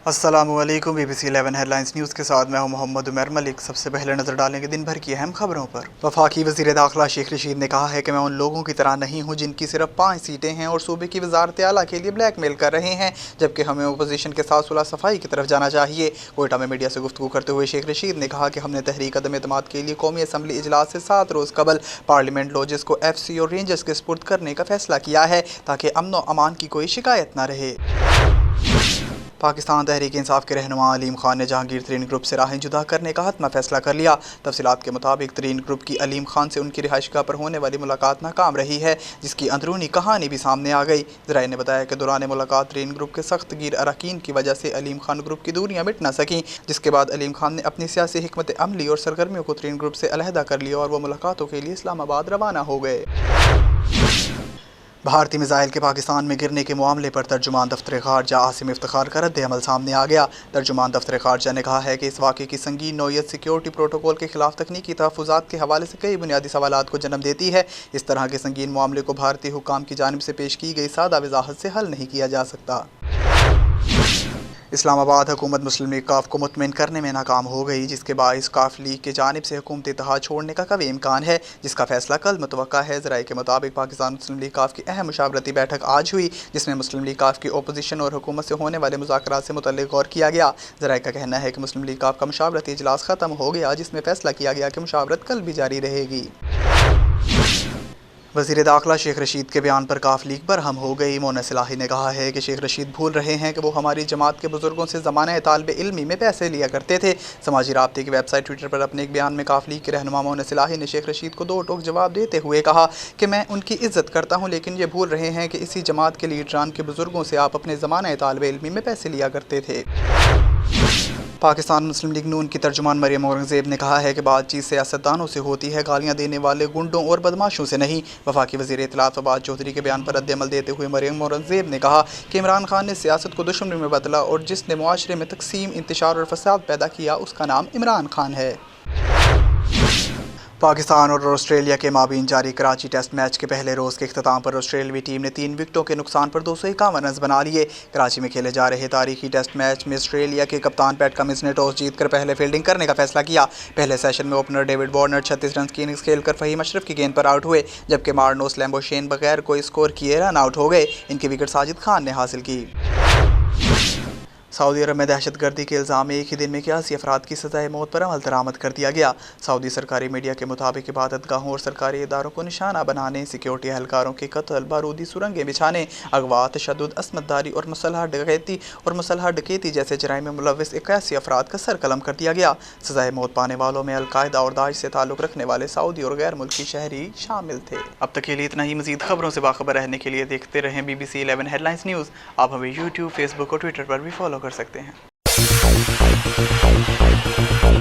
अस्सलामु अलैकुम। BBC 11 headlines news के साथ मैं हूं मोहम्मद उमर मलिक। सबसे पहले नजर डालेंगे दिन भर की अहम खबरों पर। वफाकी वज़ीर दाखिला शेख रशीद ने कहा है कि मैं उन लोगों की तरह नहीं हूं जिनकी सिर्फ 5 सीटें हैं और सूबे की वजारत आला के लिए ब्लैकमेल कर रहे हैं, जबकि हमें अपोजिशन के साथ सुलह सफाई की तरफ जाना चाहिए। कोयटा में मीडिया से गुफ्तगू करते हुए शेख रशीद ने कहा कि हमने तहरीक अदम एतमाद के लिए कौमी असम्बली इजलास से 7 रोज़ कबल पार्लियामेंट लॉजेस को FC और रेंजर्स के सुपुर्द करने का फैसला किया है ताकि अमन व अमान की कोई शिकायत न रहे। पाकिस्तान तहरीक इंसाफ के रहनुमा अलीम खान ने जहांगीर तरीन ग्रुप से राहें जुदा करने का हतमी फैसला कर लिया। तफसीलात के मुताबिक तरीन ग्रुप की अलीम खान से उनकी रिहाइशगाह पर होने वाली मुलाकात नाकाम रही है, जिसकी अंदरूनी कहानी भी सामने आ गई। ज़राए ने बताया कि दौरान मुलाकात तरीन ग्रुप के सख्त गिर अरकान की वजह से अलीम खान ग्रुप की दूरियां मिट न सकीं, जिसके बाद अलीम खान ने अपनी सियासी हिकमत अमली और सरगर्मियों को तरीन ग्रुप से अलहदा कर लिया और वो मुलाकातों के लिए इस्लामाबाद रवाना हो गए। भारतीय मिसाइल के पाकिस्तान में गिरने के मामले पर तर्जुमान दफ्तर खारजा आसिम इफ्तिखार का रद्द अमल सामने आ गया। तर्जुमान दफ्तर खारजा ने कहा है कि इस वाक़े की संगीन नौयत सिक्योरिटी प्रोटोकॉल के खिलाफ तकनीकी तहफ़्फ़ुज़ात के हवाले से कई बुनियादी सवालात को जन्म देती है। इस तरह के संगीन मामले को भारतीय हुक्काम की जानिब से पेश की गई सादा वजाहत से हल नहीं किया जा सकता। इस्लामाबाद हुकूमत मुस्लिम लीग काफ को मुतमिन करने में नाकाम हो गई, जिसके बाइस काफ लीग की जानिब से हुकूमती इत्तेहाद छोड़ने का कभी इम्कान है, जिसका फैसला कल मुतवक्का है। ज़राए के मुताबिक पाकिस्तान मुस्लिम लीग काफ की अहम मुशावरती बैठक आज हुई, जिसमें मुस्लिम लीग काफ की अपोजिशन और हुकूमत से होने वाले मुज़ाकरात से मुतल्लिक़ गौर किया गया। ज़राए का कहना है कि मुस्लिम लीग काफ का मुशावरती इजलास ख़त्म हो गया, जिसमें फैसला किया गया कि मुशावरत कल भी जारी रहेगी। वज़ीर दाखिला शेख रशीद के बयान पर काफ लीग बरहम हो गई। मोनस इलाही ने कहा है कि शेख रशीद भूल रहे हैं कि वो हमारी जमात के बुजुर्गों से ज़माने तालिब इल्मी में पैसे लिया करते थे। समाजी राब्ते की वेबसाइट ट्विटर पर अपने एक बयान में काफ लीग के रहनुमा मोनस इलाही ने शेख रशीद को दो टोक जवाब देते हुए कहा कि मैं उनकी इज्जत करता हूँ, लेकिन ये भूल रहे हैं कि इसी जमात के लीडरान के बुजुर्गों से आप अपने ज़माने तालिब इल्मी में पैसे लिया करते थे। पाकिस्तान मुस्लिम लीग नून की तर्जुमान मरियम औरंगज़ेब ने कहा है कि बातचीत सियासतदानों से होती है, गालियां देने वाले गुंडों और बदमाशों से नहीं। वफाकी वज़ीर इत्तलात फवाद चौधरी के बयान पर रद्द-ए-अमल देते हुए मरियम औरंगज़ेब ने कहा कि इमरान खान ने सियासत को दुश्मनी में बदला और जिसने मुआशरे में तकसीम, इंतशार और फसाद पैदा किया उसका नाम इमरान खान है। पाकिस्तान और ऑस्ट्रेलिया के माबीन जारी कराची टेस्ट मैच के पहले रोज़ के इख्तिताम पर ऑस्ट्रेलवी टीम ने 3 विकेटों के नुकसान पर 251 रन बना लिए। कराची में खेले जा रहे तारीखी टेस्ट मैच में ऑस्ट्रेलिया के कप्तान पैट कमिंस ने टॉस जीतकर पहले फील्डिंग करने का फैसला किया। पहले सेशन में ओपनर डेविड वार्नर 36 रन की इनिंग्स खेलकर फहीम अशरफ की गेंद पर आउट हुए, जबकि मार्नोस लैम्बोशेन बगैर कोई स्कोर किए रन आउट हो गए। इनकी विकेट साजिद खान ने हासिल की। सऊदी अरब में दहशतगर्दी के इल्ज़ाम में एक ही दिन में 81 अफराद की सज़ाए मौत पर अमल दरामद कर दिया गया। सऊदी सरकारी मीडिया के मुताबिक इबादतगाहों और सरकारी इदारों को निशाना बनाने, सिक्योरिटी एहलकारों के कत्ल, बारूदी सुरंगें बिछाने, अगवा, तशद्दुद, असमतदारी और मुसल्लह डकैती जैसे जराइम में मुलव्विस 81 अफराद का सर कलम कर दिया गया। सज़ाए मौत पाने वालों में अलकायदा और दाइश से ताल्लुक़ रखने वाले सऊदी और गैर मुल्की शहरी शामिल थे। अब तक के लिए इतना ही। मज़ीद खबरों से बाखबर रहने के लिए देखते रहें BBC 11 हेडलाइंस न्यूज़। आप हमें YouTube, Facebook और Twitter पर भी फॉलो कर सकते हैं।